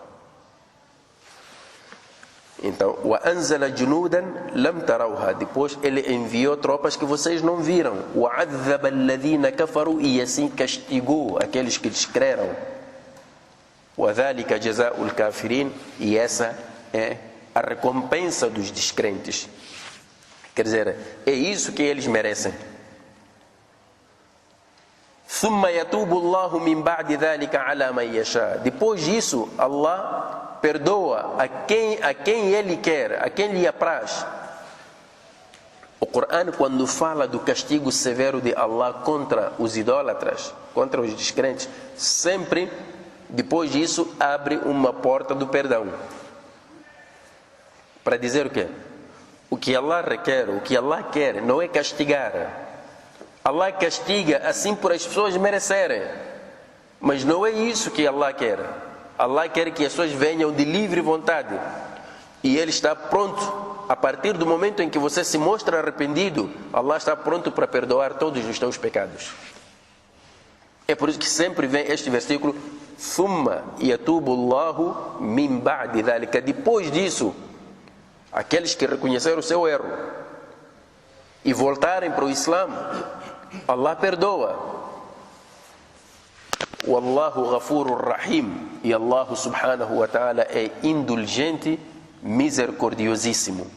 Então, وَأَنزَلَ جُنُودًا لَمْ تَرَوْهَا. Depois ele enviou tropas que vocês não viram. وَعَذَّبَ الَّذِينَ كَفَرُوا. E assim castigou aqueles que descreram. وَذَلِكَ جَزَاءُ الْكَافِرِينَ. E essa é a recompensa dos descrentes. Quer dizer, é isso que eles merecem. ثُمَّ يَتُوبُ اللَّهُ مِنْ بَعْدِ ذَلِكَ عَلَى مَنْ يَشَاءُ. Depois disso, Allah perdoa a quem Ele quer, a quem lhe apraz. O Corão, quando fala do castigo severo de Allah contra os idólatras, contra os descrentes, sempre, depois disso, abre uma porta do perdão. Para dizer o quê? O que Allah requer, o que Allah quer, não é castigar. Allah castiga assim por as pessoas merecerem. Mas não é isso que Allah quer. Allah quer que as pessoas venham de livre vontade. E Ele está pronto. A partir do momento em que você se mostra arrependido, Allah está pronto para perdoar todos os teus pecados. É por isso que sempre vem este versículo: Thumma yatubu Allahu min ba'di dhalika. Depois disso, aqueles que reconheceram o seu erro e voltarem para o Islã, Allah perdoa. Wallahu ghafurur rahim. E Allah subhanahu wa ta'ala é indulgente, misericordiosíssimo.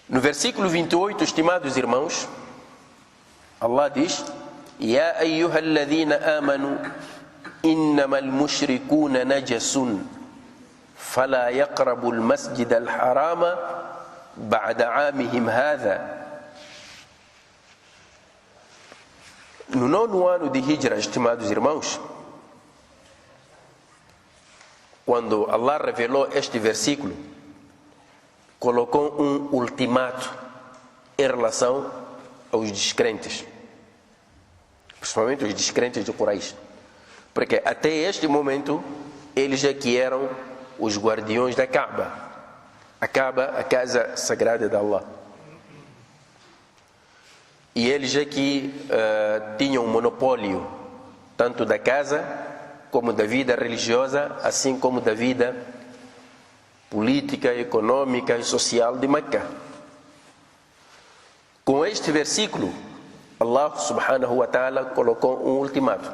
No versículo 28, estimados irmãos, Allah diz: Ya ayyuhalladhina amanu innamal mushrikuna najasun fala yaqrabu al-masjid al-harama ba'da 'amihim hadha. No 9º ano de Hijra, estimados irmãos, quando Allah revelou este versículo, colocou um ultimato em relação aos descrentes, principalmente os descrentes de Quraysh, porque até este momento eles já que eram os guardiões da Kaaba, a casa sagrada de Allah. E eles já que tinham um monopólio tanto da casa como da vida religiosa, assim como da vida política, econômica e social de Meca. Com este versículo, Allah subhanahu wa ta'ala colocou um ultimato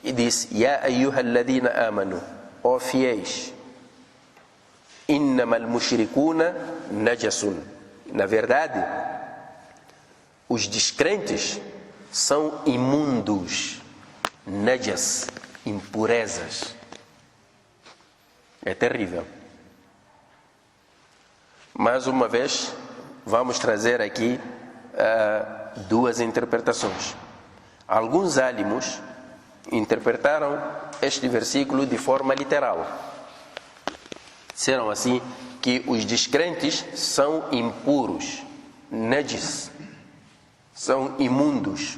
e disse: Ya ayyuhalladhina amanu, ó fiéis, innamal mushrikuna najasun. Na verdade, os descrentes são imundos, najas, impurezas. É terrível. Mais uma vez, vamos trazer aqui duas interpretações. Alguns álimos interpretaram este versículo de forma literal. Disseram assim que os descrentes são impuros, najis, são imundos.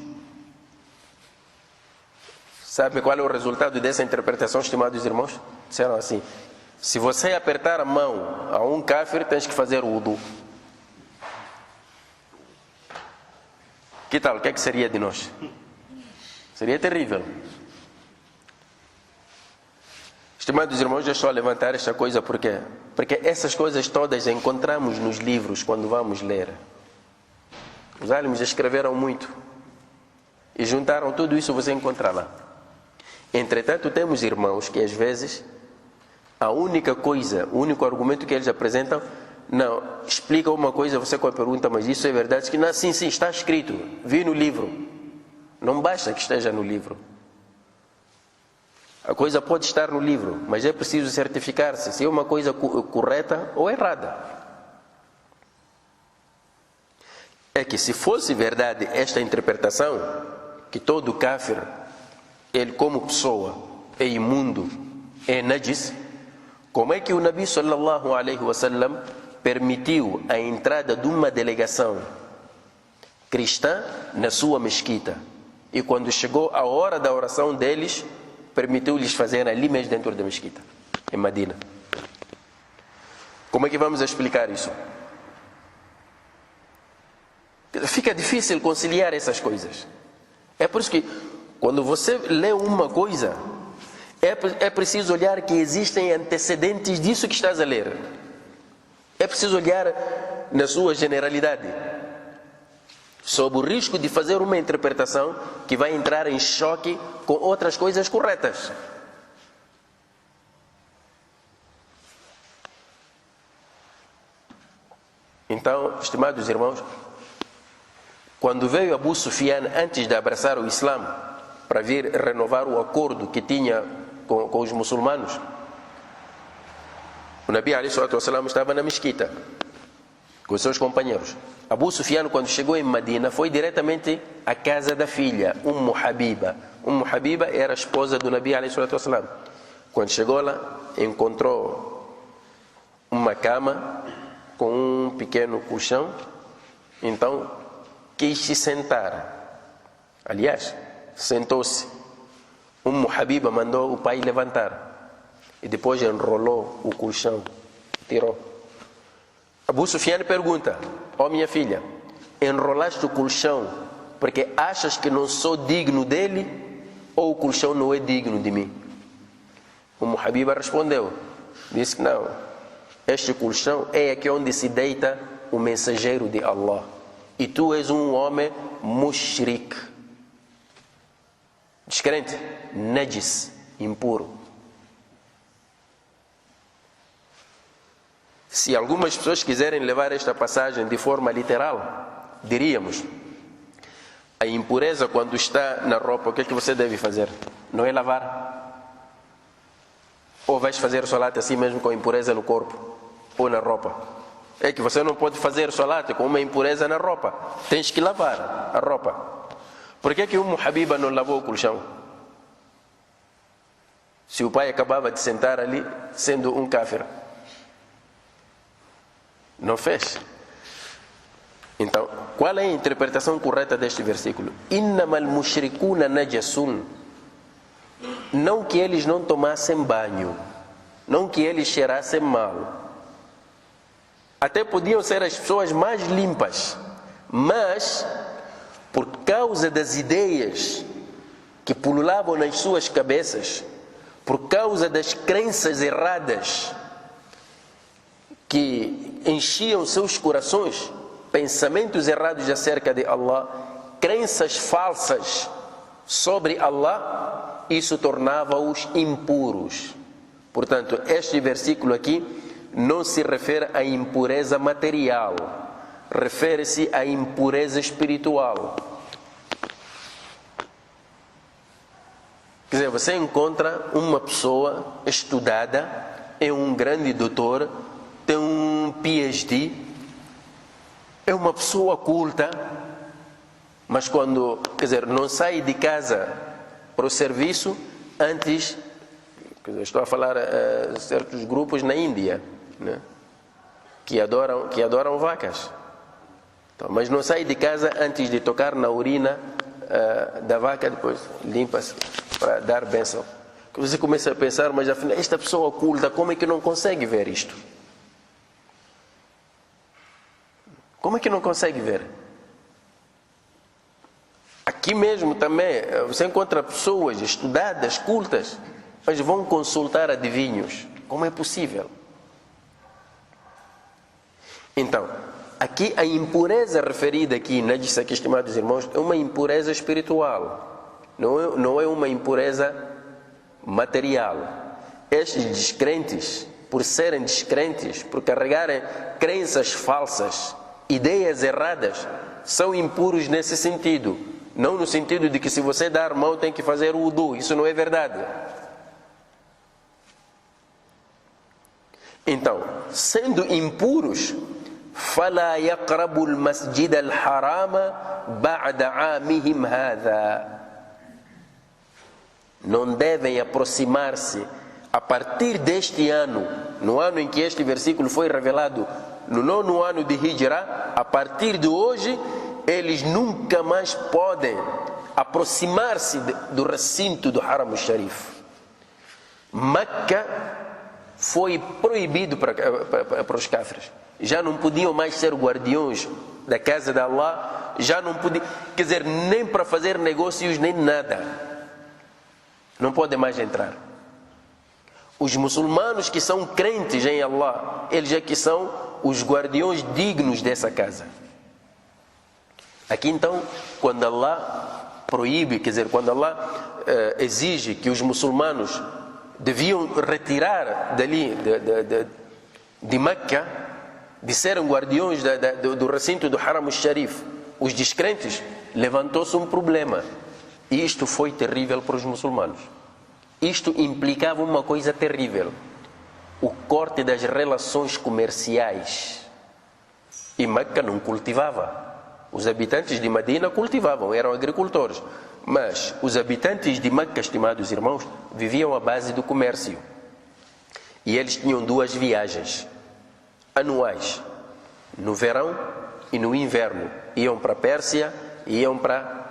Sabe qual é o resultado dessa interpretação, estimados irmãos? Disseram assim: se você apertar a mão a um kafir, tens que fazer o wudu. Que tal? O que é que seria de nós? Seria terrível. Estimados irmãos, deixa eu levantar esta coisa porque essas coisas todas encontramos nos livros quando vamos ler. Os álimos escreveram muito e juntaram tudo isso, você encontra lá. Entretanto, temos irmãos que às vezes a única coisa, o único argumento que eles apresentam, não, explica uma coisa, você com a pergunta, mas isso é verdade? Que não, sim, está escrito, vi no livro. Não basta que esteja no livro. A coisa pode estar no livro, mas é preciso certificar-se se é uma coisa correta ou errada. É que se fosse verdade esta interpretação, que todo kafir, ele como pessoa, é imundo, é najis, como é que o Nabi sallallahu alaihi wasallam permitiu a entrada de uma delegação cristã na sua mesquita? E quando chegou a hora da oração deles, permitiu-lhes fazer ali mesmo dentro da mesquita, em Medina. Como é que vamos explicar isso? Fica difícil conciliar essas coisas. É por isso que quando você lê uma coisa, é preciso olhar que existem antecedentes disso que estás a ler. É preciso olhar na sua generalidade, sob o risco de fazer uma interpretação que vai entrar em choque com outras coisas corretas. Então, estimados irmãos, quando veio Abu Sufyan antes de abraçar o Islã para vir renovar o acordo que tinha com os muçulmanos, o Nabi alaihi salatu wassalam estava na mesquita com os seus companheiros. Abu Sufyan, quando chegou em Medina, foi diretamente à casa da filha, Habiba. Habiba era a esposa do Nabi alaihi salatu wassalam. Quando chegou lá, encontrou uma cama com um pequeno colchão. Então quis se sentar. Aliás, sentou-se. Habiba mandou o pai levantar e depois enrolou o colchão, tirou. Abu Sufyan pergunta: ó minha filha, enrolaste o colchão porque achas que não sou digno dele ou o colchão não é digno de mim? Habiba respondeu, disse que não, este colchão é aqui onde se deita o mensageiro de Allah e tu és um homem mushrik, descrente, najis, impuro. Se algumas pessoas quiserem levar esta passagem de forma literal, diríamos: a impureza quando está na roupa, o que é que você deve fazer? Não é lavar? Ou vais fazer salat assim mesmo com impureza no corpo ou na roupa? É que você não pode fazer salat com uma impureza na roupa, tens que lavar a roupa. Por que Habiba não lavou o colchão? Se o pai acabava de sentar ali sendo um kafir, não fez. Então, qual é a interpretação correta deste versículo? Innamal mushrikuna najasun. Não que eles não tomassem banho, não que eles cheirassem mal. Até podiam ser as pessoas mais limpas, mas por causa das ideias que pululavam nas suas cabeças, por causa das crenças erradas que enchiam seus corações, pensamentos errados acerca de Allah, crenças falsas sobre Allah, isso tornava-os impuros. Portanto, este versículo aqui não se refere à impureza material, refere-se à impureza espiritual. Quer dizer, você encontra uma pessoa estudada, é um grande doutor, tem um PhD, é uma pessoa culta, mas quando, quer dizer, não sai de casa para o serviço antes, quer dizer, estou a falar certos grupos na Índia, né, que adoram vacas, então, mas não sai de casa antes de tocar na urina da vaca, depois limpa-se para dar bênção. Você começa a pensar, mas afinal, esta pessoa culta, como é que não consegue ver isto? Como é que não consegue ver? Aqui mesmo também você encontra pessoas estudadas, cultas, mas vão consultar adivinhos. Como é possível? Então, aqui a impureza referida aqui, najis aqui, estimados irmãos, é uma impureza espiritual, não é uma impureza material. Estes descrentes, por serem descrentes, por carregarem crenças falsas, ideias erradas, são impuros nesse sentido, não no sentido de que se você dar mão tem que fazer o wudu, isso não é verdade. Então, sendo impuros, فَلَا يَقْرَبُوا الْمَسْجِدَ الْحَرَامَ بَعْدَ عَامِهِمْ هَذَا. Não devem aproximar-se a partir deste ano, no ano em que este versículo foi revelado, no 9º ano de Hijra. A partir de hoje, eles nunca mais podem aproximar-se do recinto do Haram al-Sharif. Meca foi proibido para os cáfiros. Já não podiam mais ser guardiões da casa de Allah, já não podiam, quer dizer, nem para fazer negócios, nem nada. Não podem mais entrar. Os muçulmanos que são crentes em Allah, eles é que são os guardiões dignos dessa casa. Aqui então, quando Allah proíbe, quer dizer, quando Allah exige que os muçulmanos deviam retirar dali de Meca, de serem guardiões do recinto do Haram al-Sharif, os descrentes, levantou-se um problema. E isto foi terrível para os muçulmanos. Isto implicava uma coisa terrível: o corte das relações comerciais. E Meca não cultivava. Os habitantes de Medina cultivavam, eram agricultores. Mas os habitantes de Meca, estimados irmãos, viviam à base do comércio. E eles tinham 2 viagens anuais, no verão e no inverno. Iam para a Pérsia e iam para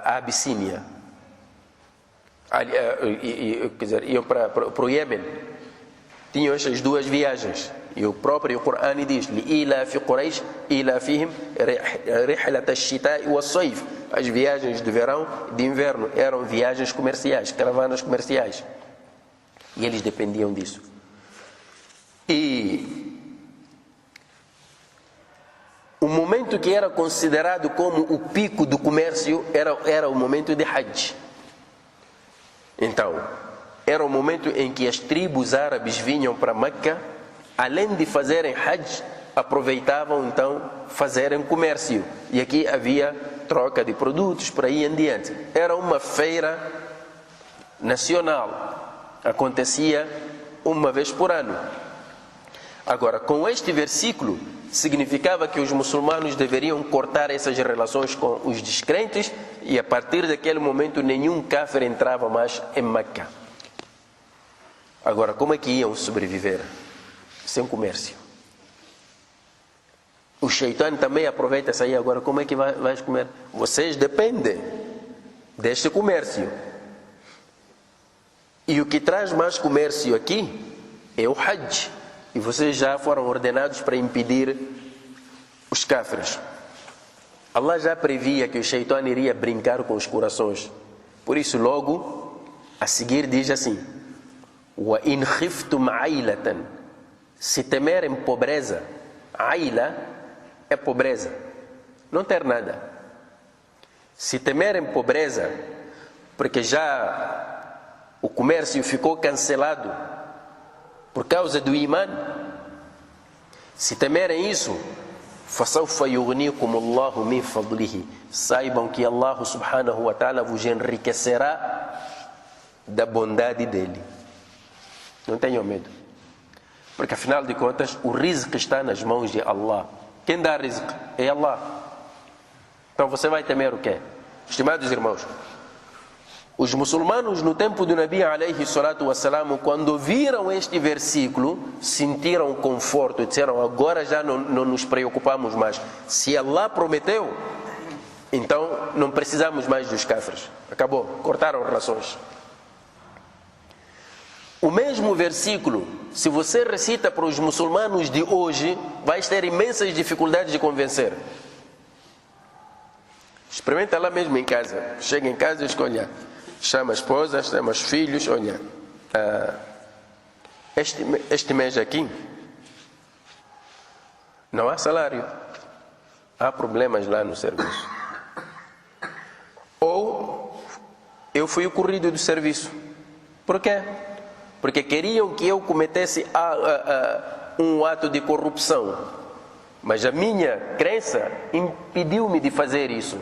a Abissínia. Quer dizer, iam para o Iêmen. Tinham estas 2 viagens. E o próprio Corão diz: لِإِلَافِ قُرَيْشٍ إِلَافِهِمْ رِحْلَةَ الشِّتَاءِ وَالصَّيْفِ. As viagens de verão e de inverno eram viagens comerciais, caravanas comerciais. E eles dependiam disso. E o momento que era considerado como o pico do comércio era o momento de Hajj. Então, era o momento em que as tribos árabes vinham para Meca, além de fazerem Hajj, aproveitavam então fazerem comércio. E aqui havia troca de produtos, por aí em diante. Era uma feira nacional. Acontecia uma vez por ano. Agora, com este versículo, significava que os muçulmanos deveriam cortar essas relações com os descrentes, e a partir daquele momento nenhum kafir entrava mais em Meca. Agora, como é que iam sobreviver sem comércio? O Shaitã também aproveita isso aí. Agora, como é que vais comer? Vocês dependem deste comércio. E o que traz mais comércio aqui é o Hajj. E vocês já foram ordenados para impedir os cáfiros. Allah já previa que o Shaitã iria brincar com os corações. Por isso, logo a seguir diz assim: وَإِنْ خِفْتُمْ عَيْلَةً. Se temerem pobreza, aila é pobreza, não ter nada. Se temerem pobreza, porque já o comércio ficou cancelado por causa do imã, se temerem isso, فَسَوْفَ يُغْنِيكُمُ اللَّهُ مِنْ فَضْلِهِ. Saibam que Allah subhanahu wa ta'ala vos enriquecerá da bondade dele. Não tenham medo, porque afinal de contas o rizq está nas mãos de Allah. Quem dá rizq é Allah. Então você vai temer o quê? Estimados irmãos, os muçulmanos no tempo do Nabi alayhi salatu wassalam, quando viram este versículo, sentiram conforto e disseram: agora já não nos preocupamos mais. Se Allah prometeu, então não precisamos mais dos cáfiros. Acabou, cortaram relações. O mesmo versículo, se você recita para os muçulmanos de hoje, vai ter imensas dificuldades de convencer. Experimenta lá mesmo em casa. Chega em casa e escolha. Chama a esposa, chama os filhos. Olha, este mês aqui não há salário. Há problemas lá no serviço. Ou eu fui corrido do serviço. Por quê? Porque queriam que eu cometesse um ato de corrupção. Mas a minha crença impediu-me de fazer isso.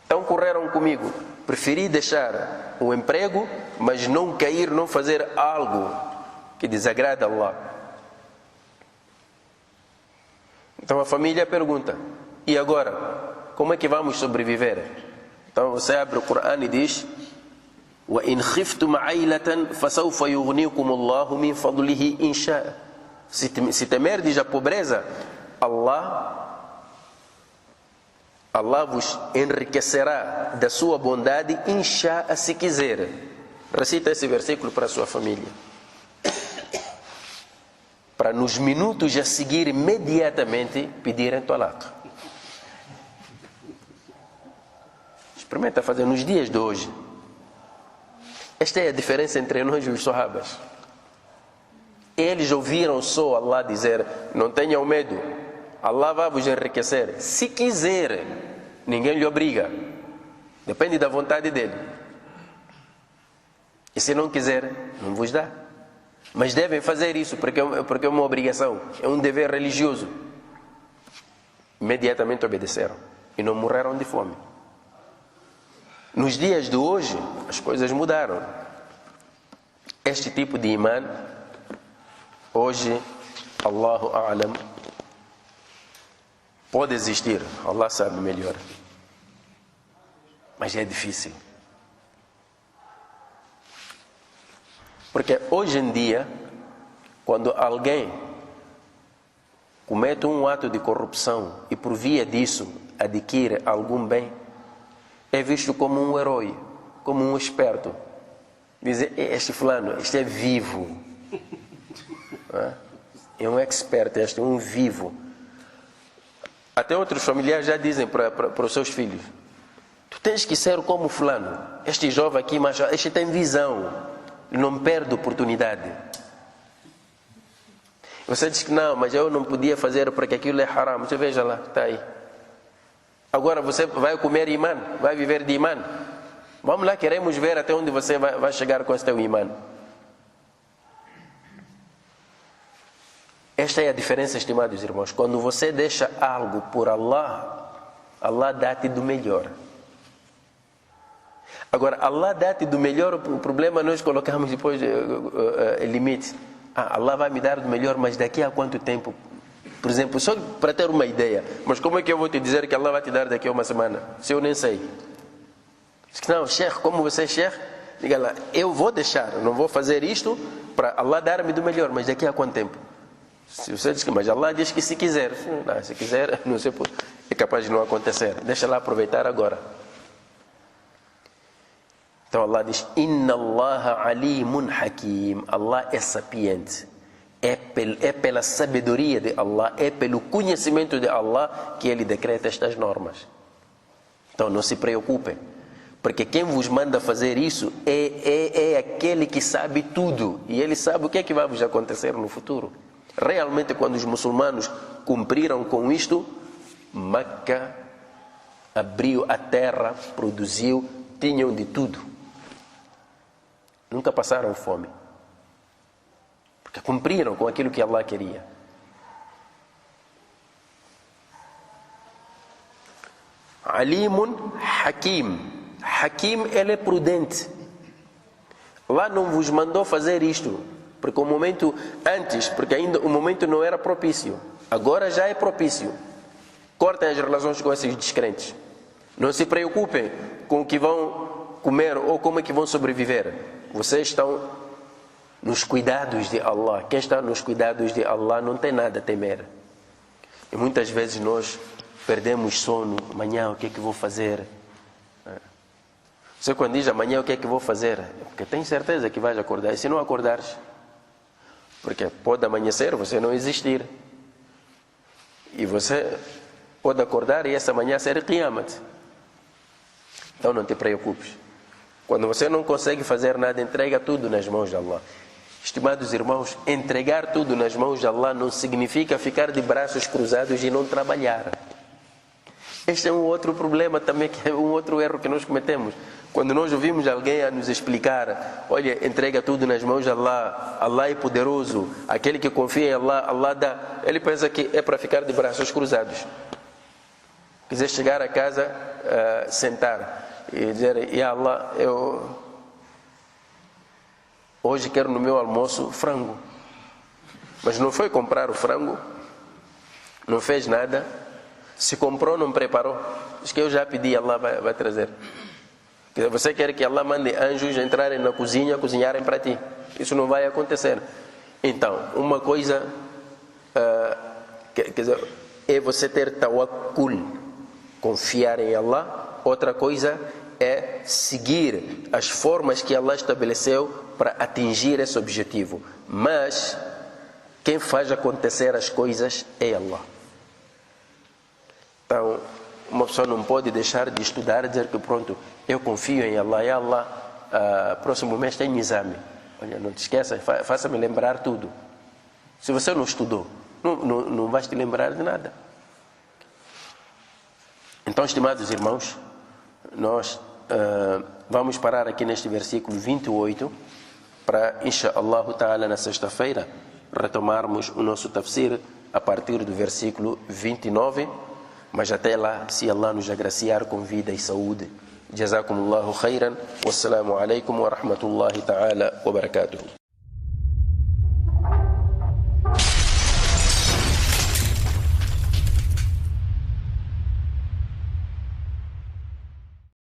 Então correram comigo. preferi deixar o emprego, mas não cair, não fazer algo que desagrada a Allah. Então a família pergunta: e agora? Como é que vamos sobreviver? Então você abre o Corão e diz: وَإِنْ خِفْتُمْ عَيْلَةً فَسَوْفَ يُغْنِيكُمُ اللَّهُ مِنْ فَضْلِهِ إِنْ شَاءَ. Se temerdes a pobreza, Allah vos enriquecerá da sua bondade, insha, se quiser. Recita esse versículo para a sua família, para nos minutos a seguir imediatamente pedirem talaq. Experimenta fazer nos dias de hoje. Esta é a diferença entre nós e os sahabas. Eles ouviram só Allah dizer: não tenham medo, Allah vai vos enriquecer. Se quiser, ninguém lhe obriga. Depende da vontade dele. E se não quiser, não vos dá. Mas devem fazer isso porque é uma obrigação, é um dever religioso. Imediatamente obedeceram e não morreram de fome. Nos dias de hoje, as coisas mudaram. Este tipo de imã, hoje, Allahu A'lam, pode existir, Allah sabe melhor. Mas é difícil. Porque hoje em dia, quando alguém comete um ato de corrupção e por via disso adquire algum bem, é visto como um herói, como um esperto. Dizem: este fulano, este é vivo. É um expert, este é um vivo. Até outros familiares já dizem para os seus filhos: tu tens que ser como fulano. Este jovem aqui, mas este tem visão, não perde oportunidade. Você diz que não, mas eu não podia fazer porque aquilo é haram. Você veja lá, está aí. Agora você vai comer imã, vai viver de imã. Vamos lá, queremos ver até onde você vai chegar com esse teu imã. Esta é a diferença, estimados irmãos. Quando você deixa algo por Allah, Allah dá-te do melhor. Agora, Allah dá-te do melhor, o problema nós colocamos depois limite. Allah vai me dar do melhor, mas daqui a quanto tempo? Por exemplo, só para ter uma ideia, mas como é que eu vou te dizer que Allah vai te dar daqui a uma semana, se eu nem sei? Diz que não, Sheikh, como você é Sheikh, diga lá, eu vou deixar, não vou fazer isto para Allah dar-me do melhor, mas daqui a quanto tempo? Se você diz que, mas Allah diz que se quiser, não, se quiser, não sei, é capaz de não acontecer, deixa lá aproveitar agora. Então Allah diz: Inna Allaha alimun hakim. Allah é sapiente. É pela sabedoria de Allah, é pelo conhecimento de Allah que Ele decreta estas normas. Então não se preocupem, porque quem vos manda fazer isso é aquele que sabe tudo, e Ele sabe o que é que vai vos acontecer no futuro. Realmente, quando os muçulmanos cumpriram com isto, Meca abriu a terra, produziu, tinham de tudo. Nunca passaram fome. Porque cumpriram com aquilo que Allah queria. Alimun Hakim. Hakim, ele é prudente. Allah não vos mandou fazer isto, porque o momento antes, porque ainda o momento não era propício. Agora já é propício. Cortem as relações com esses descrentes. Não se preocupem com o que vão comer ou como é que vão sobreviver. Vocês estão nos cuidados de Allah. Quem está nos cuidados de Allah não tem nada a temer. E muitas vezes nós perdemos sono. Amanhã o que é que vou fazer? Você quando diz amanhã o que é que vou fazer? Porque tem certeza que vais acordar. E se não acordares? Porque pode amanhecer, você não existir. E você pode acordar e essa manhã ser Qiyamat. Então não te preocupes. Quando você não consegue fazer nada, entrega tudo nas mãos de Allah. Estimados irmãos, entregar tudo nas mãos de Allah não significa ficar de braços cruzados e não trabalhar. Este é um outro problema também, que é um outro erro que nós cometemos. Quando nós ouvimos alguém a nos explicar: olha, entrega tudo nas mãos de Allah, Allah é poderoso, aquele que confia em Allah, Allah dá. Ele pensa que é para ficar de braços cruzados. Quiser chegar a casa, sentar. e dizer, Ya Allah, eu hoje quero no meu almoço frango. Mas não foi comprar o frango, não fez nada. Se comprou, não preparou. Diz que eu já pedi, Allah vai trazer. Você quer que Allah mande anjos entrarem na cozinha, cozinharem para ti. Isso não vai acontecer. Então, uma coisa quer dizer, é você ter tawakkul, confiar em Allah. Outra coisa é seguir as formas que Allah estabeleceu para atingir esse objetivo. Mas quem faz acontecer as coisas é Allah. Então, uma pessoa não pode deixar de estudar e dizer que pronto, eu confio em Allah. E Allah, próximo mês tem exame. Olha, não te esqueça, faça-me lembrar tudo. Se você não estudou, não vais te lembrar de nada. Então, estimados irmãos, nós vamos parar aqui neste versículo 28 para, inshallah ta'ala, na sexta-feira, retomarmos o nosso tafsir a partir do versículo 29. Mas até lá, se Allah nos agraciar com vida e saúde. Jazakumullahu khairan. Wassalamu alaikum wa rahmatullahi ta'ala wa barakatuhu.